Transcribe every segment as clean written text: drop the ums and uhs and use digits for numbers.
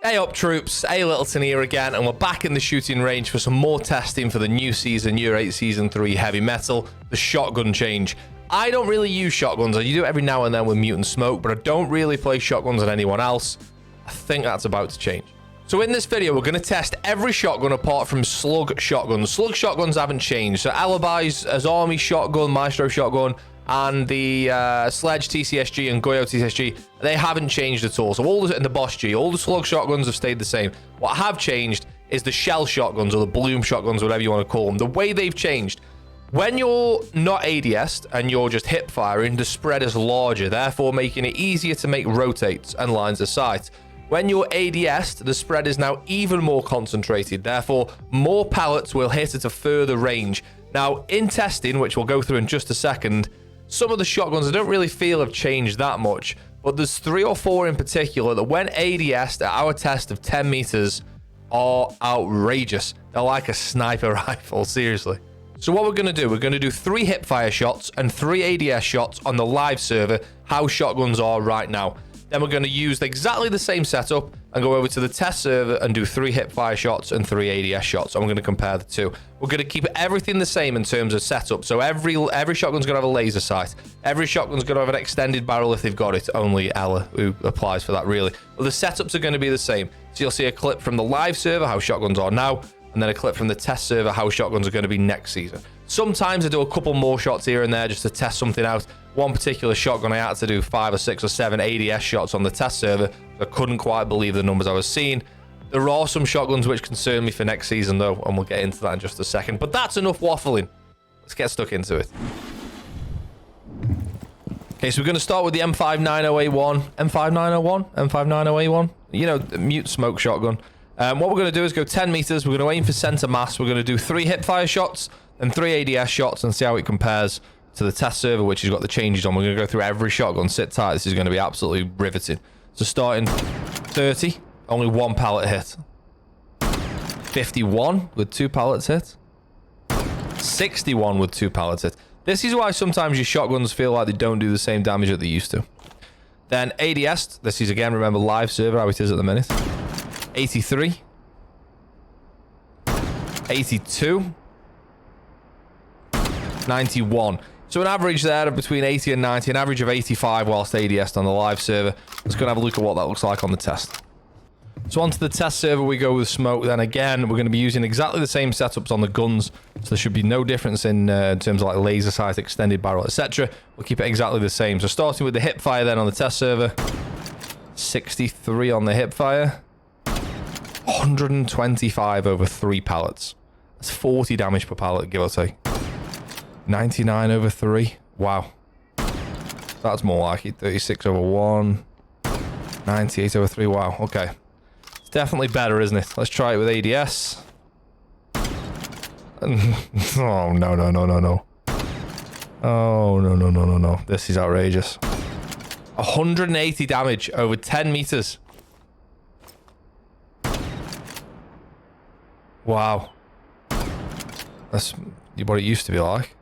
Hey up troops, A Littleton here again, and we're back in the shooting range for some more testing for the new season, Year 8 Season 3 Heavy Metal, the shotgun change. I don't really use shotguns. I do it every now and then with Mutant Smoke, but I don't really play shotguns on anyone else. I think that's about to change. So in this video, we're going to test every shotgun apart from slug shotguns. Slug shotguns haven't changed. So Alibis as Army shotgun, Maestro shotgun, and the Sledge TCSG and Goyo TCSG, they haven't changed at all. So all the, and the Boss G, all the slug shotguns have stayed the same. What have changed is the shell shotguns or the bloom shotguns, whatever you want to call them. The way they've changed. When you're not ADS'd and you're just hip firing, the spread is larger, therefore making it easier to make rotates and lines of sight. When you're ADS'd, the spread is now even more concentrated, therefore more pellets will hit at a further range. Now, in testing, which we'll go through in just a second, some of the shotguns I don't really feel have changed that much, but there's 3 or 4 in particular that when ADS'd at our test of 10 meters are outrageous. They're like a sniper rifle, seriously. So what we're going to do, we're going to do 3 hipfire shots and 3 ADS shots on the live server, how shotguns are right now. Then we're going to use exactly the same setup and go over to the test server and do 3 hipfire shots and 3 ADS shots. And we're going to compare the two. We're going to keep everything the same in terms of setup. So every shotgun's going to have a laser sight. Every shotgun's going to have an extended barrel if they've got it. Only Ella who applies for that, really. But the setups are going to be the same. So you'll see a clip from the live server, how shotguns are now, and then a clip from the test server, how shotguns are going to be next season. Sometimes I do a couple more shots here and there just to test something out. One particular shotgun, I had to do 5 or 6 or 7 ADS shots on the test server. I couldn't quite believe the numbers I was seeing. There are some shotguns which concern me for next season, though, and we'll get into that in just a second. But that's enough waffling. Let's get stuck into it. Okay, so we're going to start with the M590A1. M590A1? M590A1? You know, the mute smoke shotgun. What we're going to do is go 10 meters. We're going to aim for center mass. We're going to do 3 hipfire shots and 3 ADS shots and see how it compares to the test server, which has got the changes on. We're going to go through every shotgun. Sit tight. This is going to be absolutely riveting. So starting 30, only 1 pallet hit. 51 with 2 pallets hit. 61 with 2 pallets hit. This is why sometimes your shotguns feel like they don't do the same damage that they used to. Then ADS. This is, again, remember, live server, how it is at the minute. 83. 82. 91. So an average there of between 80 and 90, an average of 85 whilst ADS on the live server. Let's go and have a look at what that looks like on the test. So onto the test server we go with smoke. Then again, we're going to be using exactly the same setups on the guns. So there should be no difference in terms of like laser sight, extended barrel, etc. We'll keep it exactly the same. So starting with the hipfire then on the test server. 63 on the hipfire. 125 over 3 pallets. That's 40 damage per pallet, give or take. 99 over 3. Wow. That's more like it. 36 over 1. 98 over 3. Wow. Okay. It's definitely better, isn't it? Let's try it with ADS. Oh, no, no, no, no, no. Oh, no, no, no, no, no. This is outrageous. 180 damage over 10 meters. Wow. That's what it used to be like.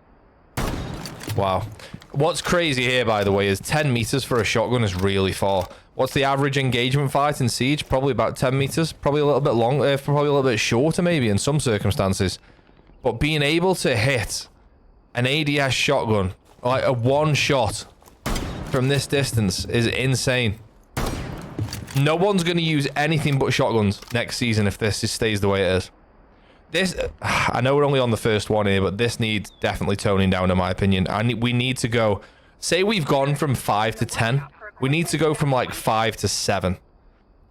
Wow. What's crazy here, by the way, is 10 meters for a shotgun is really far. What's the average engagement fight in Siege? Probably about 10 meters. Probably a little bit longer, probably a little bit shorter maybe in some circumstances. But being able to hit an ADS shotgun, like a 1 shot from this distance is insane. No one's going to use anything but shotguns next season if this stays the way it is. This, I know we're only on the first one here, but this needs definitely toning down in my opinion. We need to go, say we've gone from 5 to 10. We need to go from like 5 to 7. Do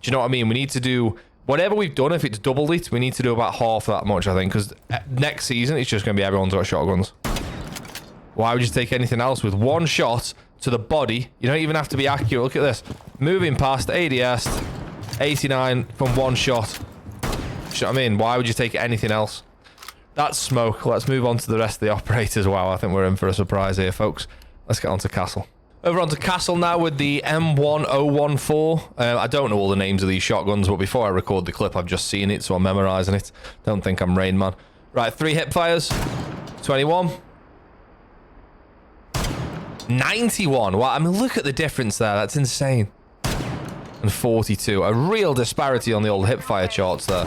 you know what I mean? We need to do whatever we've done. If it's doubled it, we need to do about half that much, I think, because next season it's just going to be everyone's got shotguns. Why would you take anything else with 1 shot to the body? You don't even have to be accurate. Look at this. Moving past ADS, 89 from 1 shot. You know what I mean? Why would you take anything else? That's smoke. Let's move on to the rest of the operators. Wow, I think we're in for a surprise here, folks. Let's get on to Castle. Over onto Castle now with the M1014. I don't know all the names of these shotguns, but before I record the clip, I've just seen it, so I'm memorizing it. Don't think I'm Rain Man. Right, 3 hipfires. 21. 91. Wow, I mean, look at the difference there. That's insane. and 42. A real disparity on the old hipfire charts there.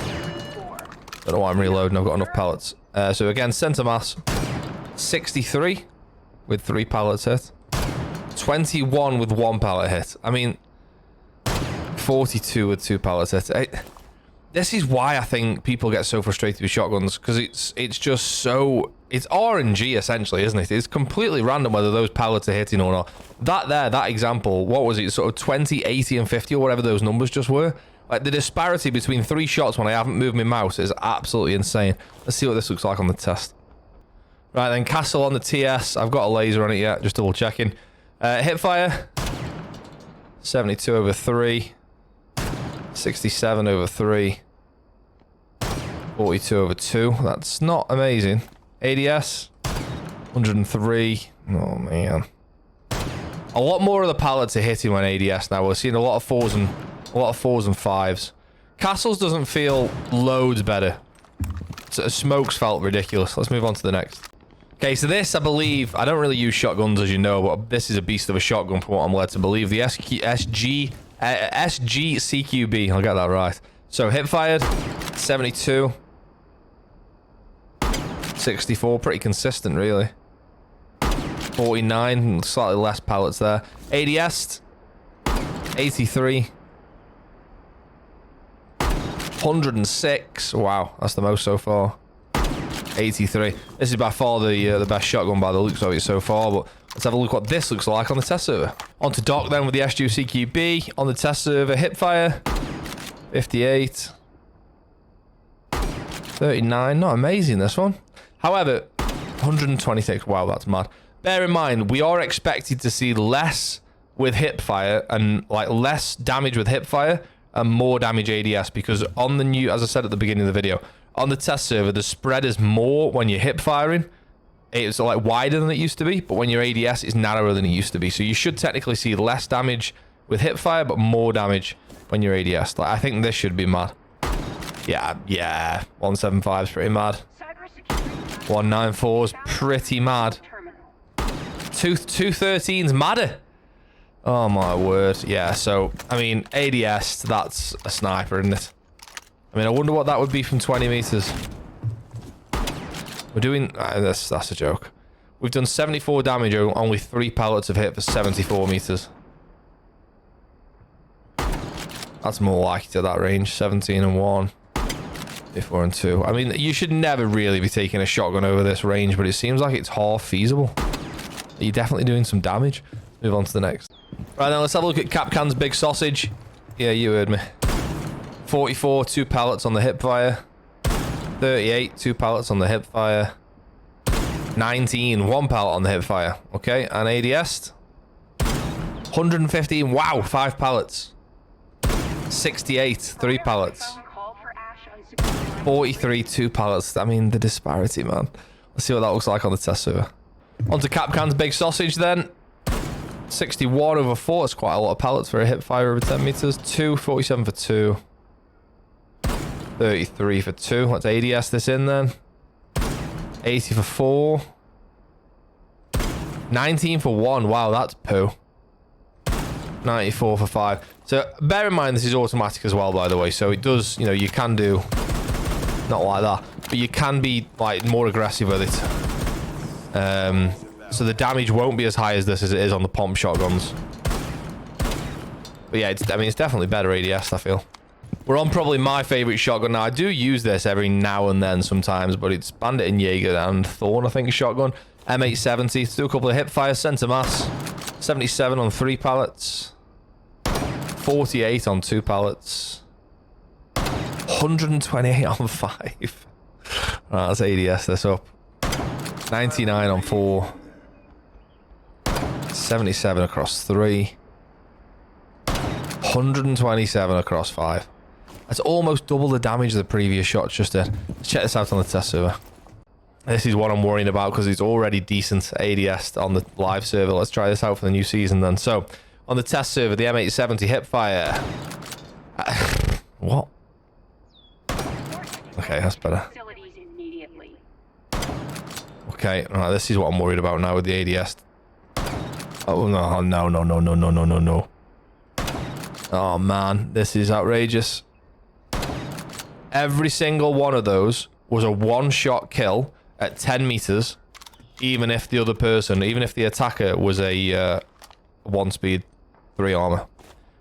Don't know why I'm reloading. I've got enough pellets. So again, center mass, 63 with 3 pellets hit. 21 with 1 pellet hit. I mean, 42 with 2 pellets hit. This is why I think people get so frustrated with shotguns, because it's just so... It's RNG, essentially, isn't it? It's completely random whether those pellets are hitting or not. That example, what was it? Sort of 20, 80, and 50, or whatever those numbers just were. Like, the disparity between 3 shots when I haven't moved my mouse is absolutely insane. Let's see what this looks like on the test. Right, then, Castle on the TS. I've got a laser on it yet, just double checking. Hipfire, 72 over 3. 67 over 3. 42 over 2. That's not amazing. ADS, 103. Oh, man. A lot more of the pallets are hitting when ADS now. We're seeing a lot of 4s and 5s. Castles doesn't feel loads better. Smokes felt ridiculous. Let's move on to the next. Okay, so this, I believe, I don't really use shotguns, as you know, but this is a beast of a shotgun from what I'm led to believe. The SG-CQB, I'll get that right. So, hip fired, 72. 64, pretty consistent, really. 49, slightly less pallets there. ADS, 83. 106, wow, that's the most so far. 83. This is by far the best shotgun by the looks of it so far, but let's have a look what this looks like on the test server. On to Doc then with the SG-CQB. On the test server, hipfire, 58. 39, not amazing this one. However, 126, wow, that's mad. Bear in mind, we are expected to see less with hipfire and like less damage with hipfire and more damage ADS, because on the new, as I said at the beginning of the video, on the test server, the spread is more when you're hip firing. It's like wider than it used to be, but when your ADS is narrower than it used to be. So you should technically see less damage with hip fire, but more damage when you're ADS. Like, I think this should be mad. Yeah, 175 is pretty mad. 194 is pretty mad. 213's madder. Oh my word. Yeah, so, I mean, ADS, that's a sniper, isn't it? I mean, I wonder what that would be from 20 meters. We're doing... that's a joke. We've done 74 damage, only 3 pellets of hit for 74 meters. That's more likely to that range. 17 and 1. 4 and 2. I mean, you should never really be taking a shotgun over this range, but it seems like it's half feasible. You're definitely doing some damage. Move on to the next. Right, now let's have a look at Capcan's Big Sausage. Yeah, you heard me. 44, 2 pallets on the hipfire. 38, 2 pallets on the hipfire. 19, 1 pallet on the hipfire. Okay, and ADS. 115, wow, 5 pallets. 68, 3 pallets. 43, 2 pallets. I mean, the disparity, man. Let's see what that looks like on the test server. On to Capcan's Big Sausage then. 61 over 4. That's quite a lot of pallets for a hip fire over 10 meters. 47 for 2. 33 for 2. Let's ADS this in then. 80 for 4. 19 for 1. Wow, that's poo. 94 for 5. So bear in mind this is automatic as well, by the way. So it does, you know, you can do not like that, but you can be like more aggressive with it. So the damage won't be as high as this as it is on the pomp shotguns. But yeah, I mean, it's definitely better ADS, I feel. We're on probably my favorite shotgun now. I do use this every now and then sometimes, but it's Bandit and Jaeger and Thorn, I think, shotgun. M870. Let's do a couple of hip fire. Center mass. 77 on 3 pallets. 48 on 2 pallets. 128 on 5. Right, let's ADS this up. 99 on 4. 77 across 3. 127 across 5. That's almost double the damage the previous shots just did. Let's check this out on the test server. This is what I'm worrying about because it's already decent ADS on the live server. Let's try this out for the new season then. So, on the test server, the M870 hipfire. What? Okay, that's better. Okay, alright, this is what I'm worried about now with the ADS. Oh, no. Oh, man. This is outrageous. Every single one of those was a one-shot kill at 10 meters, even if the other person, even if the attacker was a 1-speed, 3 armor.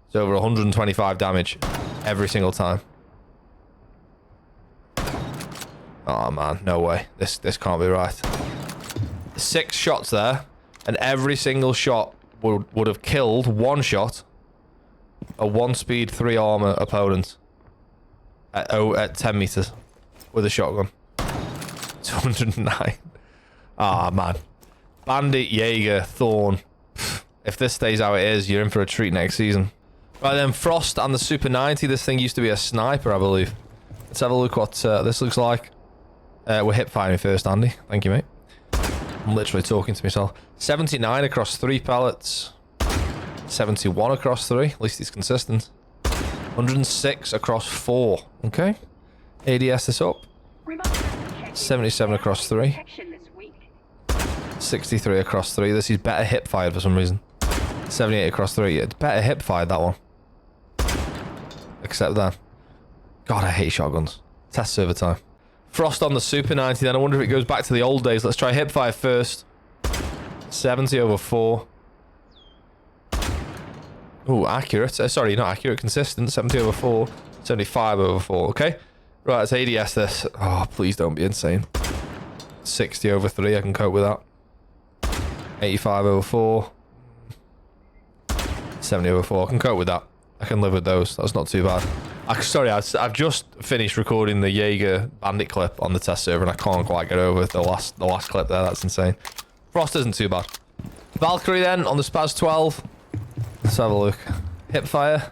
It's over 125 damage every single time. Oh, man. No way. This can't be right. 6 shots there, and every single shot would have killed one shot a 1-speed, 3 armor opponent at 10 meters with a shotgun. 209. Ah, man. Bandit, Jaeger, Thorn. If this stays how it is, you're in for a treat next season. Right then, Frost and the Super 90. This thing used to be a sniper, I believe. Let's have a look what this looks like. We're hip firing first, Andy. Thank you, mate. I'm literally talking to myself. 79 across 3 pallets. 71 across 3. At least it's consistent. 106 across 4. Okay. ADS this up. 77 across 3. 63 across 3. This is better hip fired for some reason. 78 across 3. It's better hip fired, that one. Except that. God, I hate shotguns. Test server time. Frost on the Super 90 then. I wonder if it goes back to the old days. Let's try hip fire first. 70 over 4. Ooh, accurate. Sorry, not accurate. Consistent. 70 over 4. 75 over 4. Okay. Right, let's ADS this. Oh, please don't be insane. 60 over 3. I can cope with that. 85 over 4. 70 over 4. I can cope with that. I can live with those. That's not too bad. Sorry, I've just finished recording the Jaeger Bandit clip on the test server, and I can't quite get over the last clip there. That's insane. Frost isn't too bad. Valkyrie then on the Spaz 12. Let's have a look. Hip fire.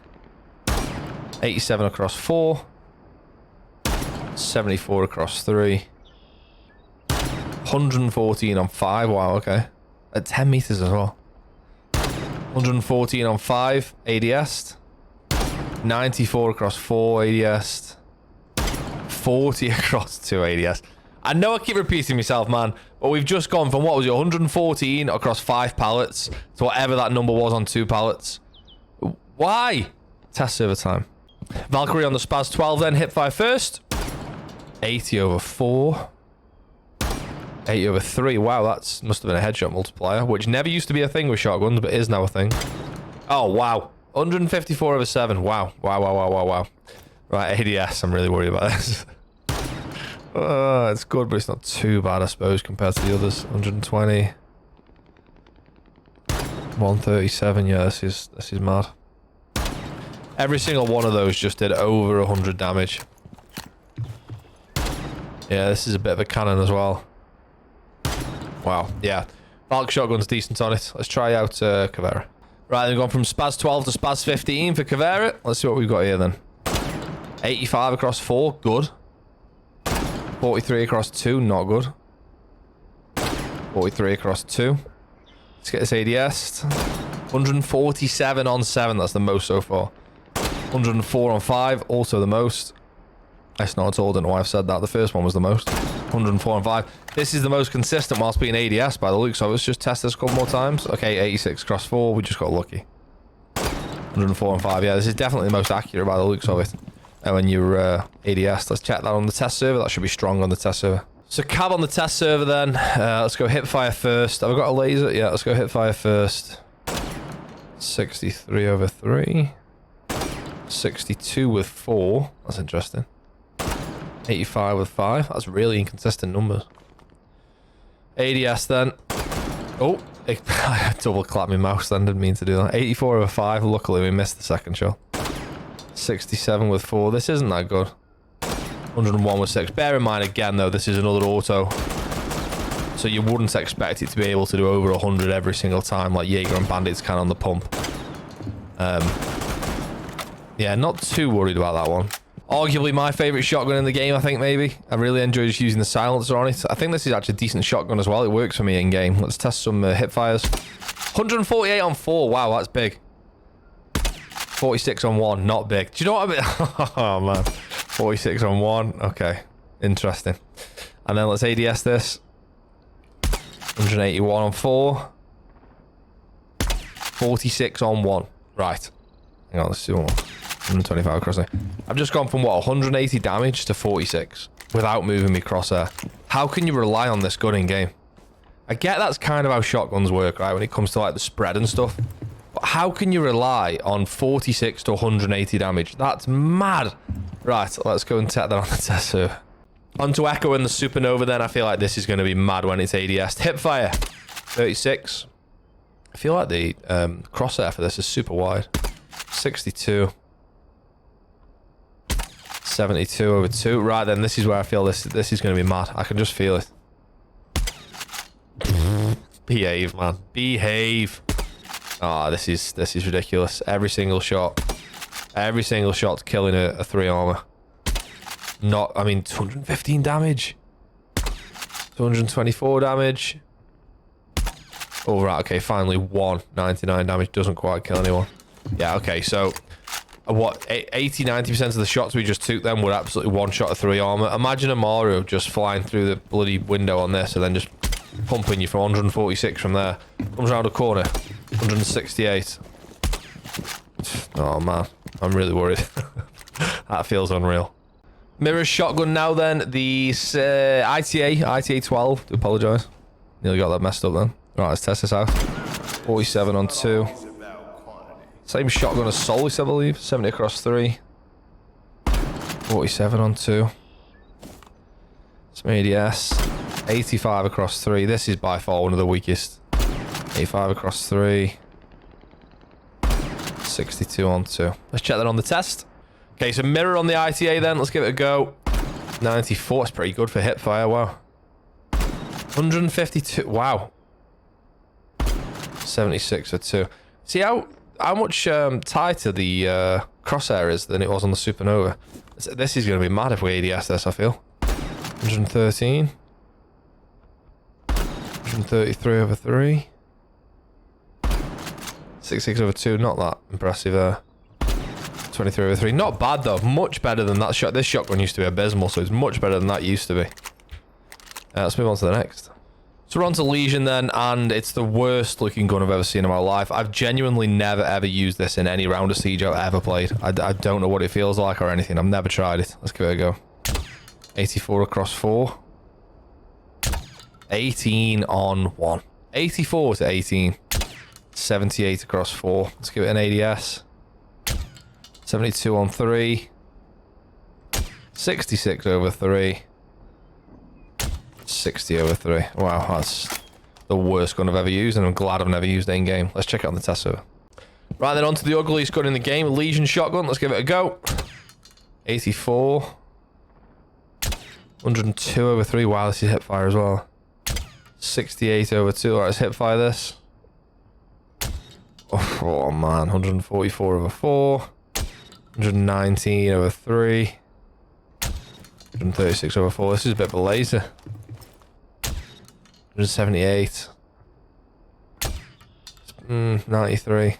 87 across 4. 74 across 3. 114 on 5. Wow, okay. At 10 meters as well. 114 on 5. ADS'd. 94 across 4 ADS'd. 40 across 2 ADS. I know I keep repeating myself, man, but we've just gone from, what was it, 114 across 5 pallets to whatever that number was on 2 pallets. Why? Test server time. Valkyrie on the Spaz 12 then, hip fire first. 80 over 4. 80 over 3. Wow, that must have been a headshot multiplier, which never used to be a thing with shotguns, but is now a thing. Oh, wow. 154 over 7. Wow. Wow. Right, ADS, I'm really worried about this. It's good, but it's not too bad, I suppose, compared to the others. 120. 137. Yeah, this is mad. Every single one of those just did over 100 damage. Yeah, this is a bit of a cannon as well. Wow, yeah. Valk shotgun's decent on it. Let's try out Caveira. Right, then we've gone from Spaz 12 to Spaz 15 for Caveira. Let's see what we've got here then. 85 across 4, good. 43 across 2, not good. 43 across 2. Let's get this ADS. 147 on 7, that's the most so far. 104 on 5, also the most. That's not at all, don't know why I've said that. The first one was the most. 104 on 5. This is the most consistent whilst being ADS by the looks of it. Let's just test this a couple more times. Okay, 86 across 4, we just got lucky. 104 on 5, yeah, this is definitely the most accurate by the looks of it. And when you're ADS, let's check that on the test server. That should be strong on the test server. So cab on the test server then. Let's go hip fire first. Have I got a laser? Yeah, let's go hip fire first. 63 over 3. 62 with 4. That's interesting. 85 with 5. That's really inconsistent numbers. ADS then. Oh, I double clapped my mouse then. Didn't mean to do that. 84 over 5. Luckily, we missed the second shot. 67 with 4. This isn't that good. 101 with 6. Bear in mind, again, though, this is another auto. So you wouldn't expect it to be able to do over 100 every single time like Jaeger and Bandits can on the pump. Yeah, not too worried about that one. Arguably my favourite shotgun in the game, I think, maybe. I really enjoy just using the silencer on it. I think this is actually a decent shotgun as well. It works for me in-game. Let's test some hip fires. 148 on 4. Wow, that's big. 46 on 1. Not big. Do you know what I mean? Oh, man. 46 on 1. Okay. Interesting. And then let's ADS this. 181 on 4. 46 on 1. Right. Hang on, let's do one more. 125 across there. I've just gone from, what, 180 damage to 46 without moving my crosshair. How can you rely on this gun in game? I get that's kind of how shotguns work, right, when it comes to, like, the spread and stuff. But how can you rely on 46 to 180 damage? That's mad. Right, let's go and test that on the test server. On to Echo and the SuperNova then. I feel like this is going to be mad when it's ADS. Hipfire, 36. I feel like the crosshair for this is super wide. 62. 72 over 2. Right then, this is where I feel this is going to be mad. I can just feel it. Behave, man. Behave. Ah, this is ridiculous. Every single shot's killing a 3 armor. I mean, 215 damage. 224 damage. Oh, right, okay, finally 99 damage. Doesn't quite kill anyone. Yeah, okay, so what, 80-90% of the shots we just took then were absolutely one shot of 3 armor. Imagine a Mario just flying through the bloody window on this and then just pumping you from 146 from there. Comes around a corner. 168. Oh, man. I'm really worried. That feels unreal. Mirror shotgun now then. The ITA 12. Do apologise. Nearly got that messed up then. Right, let's test this out. 47 on 2. Same shotgun as Solis, I believe. 70 across 3. 47 on 2. Some ADS. 85 across 3. This is by far one of the weakest. 85 across 3. 62 on 2. Let's check that on the test. Okay, so mirror on the ITA then. Let's give it a go. 94. It's pretty good for hipfire. Wow. 152. Wow. 76 for 2. See how much tighter the crosshair is than it was on the SuperNova. This is going to be mad if we ADS this, I feel. 113. 133 over 3. 66 over 2. Not that impressive there. 23 over 3. Not bad though. Much better than that shot. This shotgun used to be abysmal, so it's much better than that used to be. Let's move on to the next. So we're on to Legion then, and it's the worst looking gun I've ever seen in my life. I've genuinely never ever used this in any round of Siege I've ever played. I don't know what it feels like or anything. I've never tried it. Let's give it a go. 84 across 4. 18 on 1. 84 to 18. 78 across 4. Let's give it an ADS. 72 on 3. 66 over 3. 60 over 3. Wow, that's the worst gun I've ever used, and I'm glad I've never used it in game. Let's check it on the test server. Right then, on to the ugliest gun in the game, Legion shotgun. Let's give it a go. 84. 102 over 3. Wow, this is hipfire as well. 68 over 2. Alright, let's hipfire this. Oh man, 144 over 4. 119 over 3. 136 over 4. This is a bit of a laser. 178. 93.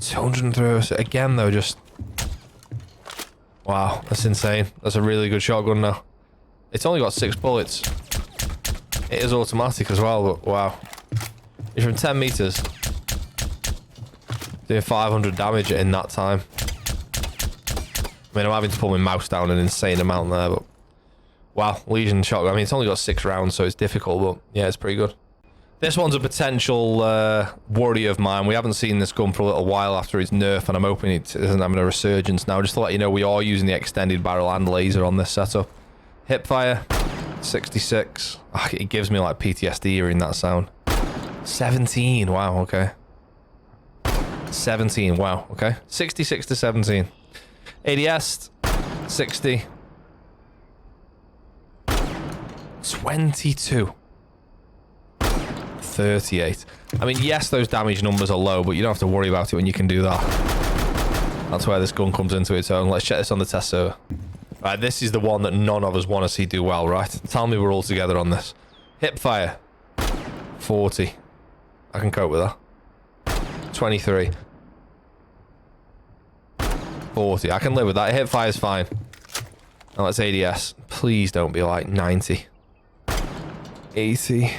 203 over 6. Again though, just... Wow, that's insane. That's a really good shotgun now. It's only got 6 bullets. It is automatic as well, but wow. You're from 10 meters. Doing 500 damage in that time. I mean, I'm having to pull my mouse down an insane amount there, but... Wow, Legion shotgun. I mean, it's only got 6 rounds, so it's difficult, but yeah, it's pretty good. This one's a potential worry of mine. We haven't seen this gun for a little while after its nerf, and I'm hoping it isn't having a resurgence now. Just to let you know, we are using the extended barrel and laser on this setup. Hipfire, 66. Oh, it gives me like PTSD hearing that sound. 17, wow, okay. 17, wow, okay. 66 to 17. ADS, 60. 22. 38. I mean, yes, those damage numbers are low, but you don't have to worry about it when you can do that. That's where this gun comes into its own. Let's check this on the test server. Right, this is the one that none of us want to see do well, right? Tell me we're all together on this. Hipfire. 40. I can cope with that. 23. 40. I can live with that. Hipfire's fine. Now let's ADS. Please don't be like 90. 80.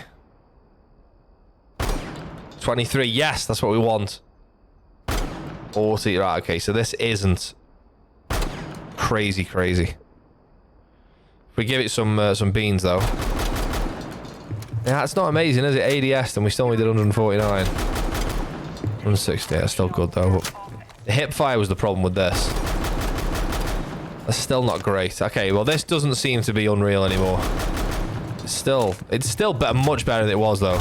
23. Yes, that's what we want. 40. Right, okay, so this isn't crazy. If we give it some beans, though. Yeah, it's not amazing, is it? ADS, and we still only did 149. 160, that's still good, though. But the hip fire was the problem with this. That's still not great. Okay, well, this doesn't seem to be unreal anymore. It's still better, much better than it was, though.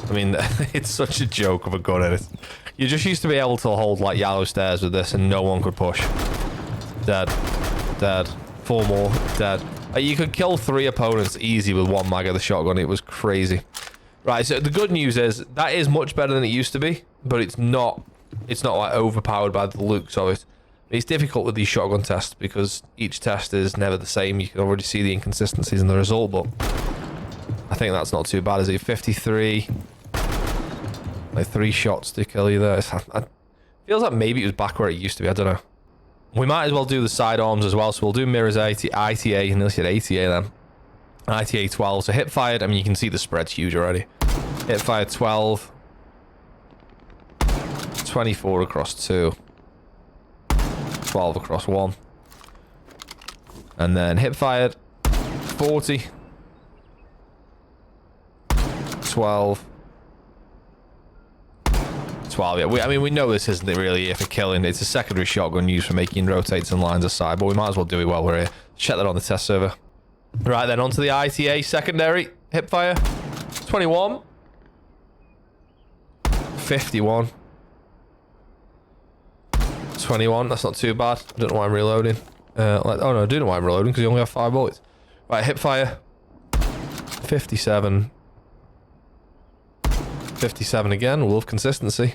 I mean, it's such a joke of a gun, isn't it? You just used to be able to hold, like, yellow stairs with this, and no one could push. Dead. 4 more. Dead. You could kill 3 opponents easy with 1 mag of the shotgun. It was crazy. Right, so the good news is that is much better than it used to be, but it's not like overpowered by the looks of it. It's difficult with these shotgun tests because each test is never the same. You can already see the inconsistencies in the result, but I think that's not too bad, is it? 53. Like 3 shots to kill you there. It feels like maybe it was back where it used to be. I don't know. We might as well do the sidearms as well. So we'll do mirrors ITA, and let's get ATA then. ITA 12. So hip fired. I mean, you can see the spread's huge already. Hip fired 12. 24 across 2. 12 across 1. And then hip fired 40. 12. 12, yeah. I mean, we know this isn't really here for killing. It's a secondary shotgun used for making rotates and lines aside, but we might as well do it while we're here. Check that on the test server. Right, then onto the ITA secondary. Hip fire. 21. 51. 21. That's not too bad. I don't know why I'm reloading. Oh, no, I do know why I'm reloading, because you only have 5 bullets. Right, hip fire. 57. 57 again. We'll love consistency.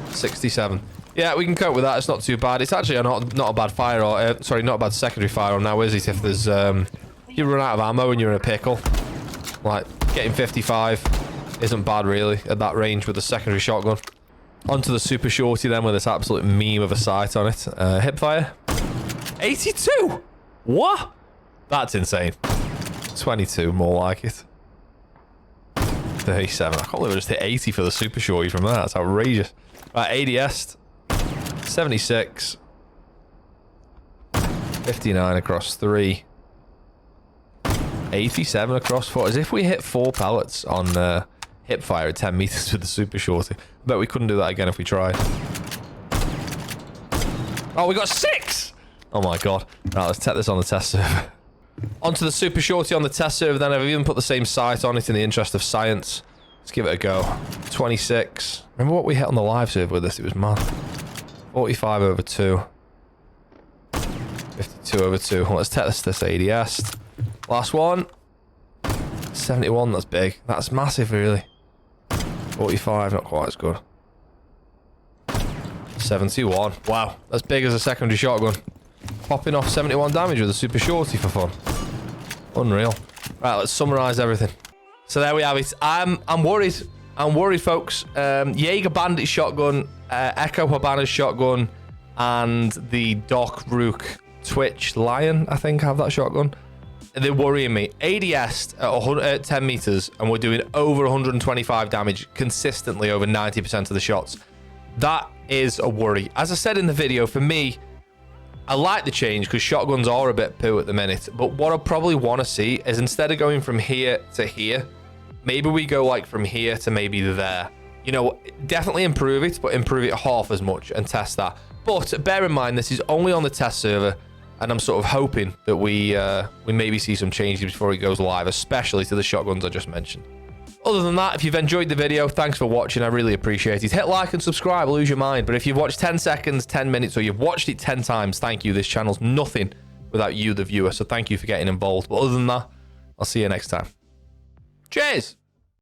67. Yeah, we can cope with that. It's not too bad. It's actually not a bad fire, or sorry, not a bad secondary firearm now, is it? If there's you run out of ammo and you're in a pickle, like getting 55 isn't bad really at that range with a secondary shotgun. Onto the Super Shorty then, with this absolute meme of a sight on it. Hip fire. 82. What? That's insane. 22, more like it. 37. I can't believe I just hit 80 for the Super Shorty from that. That's outrageous. Right, ADS. 76. 59 across 3. 87 across 4. As if we hit 4 pellets on hip fire at 10 meters with the Super Shorty. I bet we couldn't do that again if we tried. Oh, we got 6! Oh my god. Right, let's take this on the test server. Onto the Super Shorty on the test server then. I've even put the same sight on it in the interest of science. Let's give it a go. 26. Remember what we hit on the live server with this? It was mad. 45 over 2. 52 over 2. Well, let's test this ADS. Last one. 71. That's big. That's massive, really. 45. Not quite as good. 71. Wow. That's big as a secondary shotgun. Popping off 71 damage with a Super Shorty for fun. Unreal. Right, let's summarize everything. So there we have it. I'm worried. I'm worried, folks. Jaeger Bandit shotgun, Echo Habana's shotgun, and the Doc Rook Twitch Lion, I think, have that shotgun. They're worrying me. ADS at 10 meters, and we're doing over 125 damage consistently over 90% of the shots. That is a worry. As I said in the video, for me, I like the change because shotguns are a bit poo at the minute, but what I probably want to see is instead of going from here to here, maybe we go like from here to maybe there. You know, definitely improve it, but improve it half as much and test that. But bear in mind, this is only on the test server, and I'm sort of hoping that we maybe see some changes before it goes live, especially to the shotguns I just mentioned. Other than that, if you've enjoyed the video, thanks for watching. I really appreciate it. Hit like and subscribe, lose your mind. But if you've watched 10 seconds, 10 minutes, or you've watched it 10 times, thank you. This channel's nothing without you, the viewer. So thank you for getting involved. But other than that, I'll see you next time. Cheers!